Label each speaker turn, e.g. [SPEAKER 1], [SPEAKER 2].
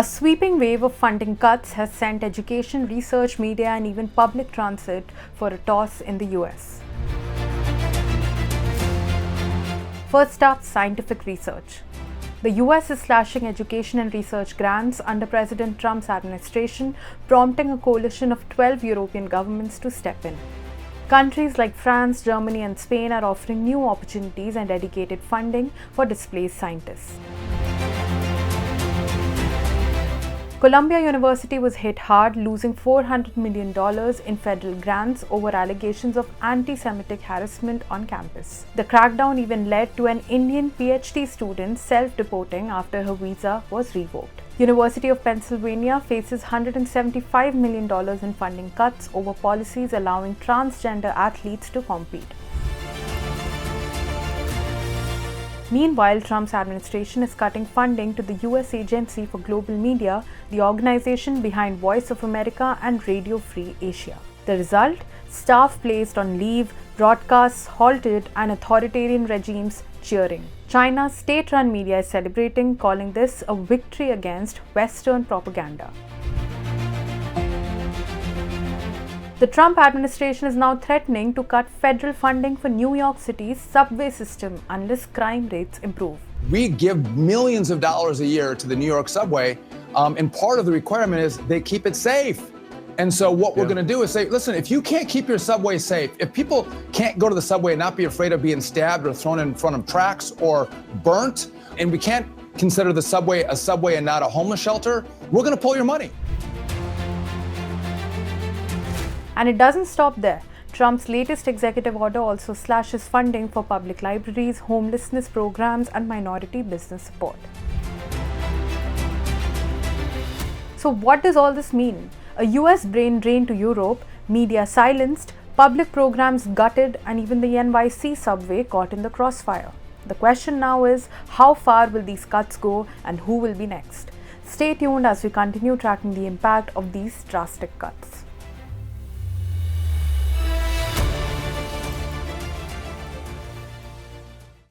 [SPEAKER 1] A sweeping wave of funding cuts has sent education, research, media, and even public transit for a toss in the US. First up, scientific research. The US is slashing education and research grants under President Trump's administration, prompting a coalition of 12 European governments to step in. Countries like France, Germany, and Spain are offering new opportunities and dedicated funding for displaced scientists. Columbia University was hit hard, losing $400 million in federal grants over allegations of anti-Semitic harassment on campus. The crackdown even led to an Indian PhD student self-deporting after her visa was revoked. University of Pennsylvania faces $175 million in funding cuts over policies allowing transgender athletes to compete. Meanwhile, Trump's administration is cutting funding to the US Agency for Global Media, the organization behind Voice of America and Radio Free Asia. The result? Staff placed on leave, broadcasts halted, and authoritarian regimes cheering. China's state-run media is celebrating, calling this a victory against Western propaganda. The Trump administration is now threatening to cut federal funding for New York City's subway system unless crime rates improve.
[SPEAKER 2] We give millions of dollars a year to the New York subway, and part of the requirement is they keep it safe. And so what we're going to do is say, listen, if you can't keep your subway safe, if people can't go to the subway and not be afraid of being stabbed or thrown in front of tracks or burnt, and we can't consider the subway a subway and not a homeless shelter, we're going to pull your money.
[SPEAKER 1] And it doesn't stop there. Trump's latest executive order also slashes funding for public libraries, homelessness programs, and minority business support. So what does all this mean? A US brain drain to Europe, media silenced, public programs gutted, and even the NYC subway caught in the crossfire. The question now is, how far will these cuts go and who will be next? Stay tuned as we continue tracking the impact of these drastic cuts.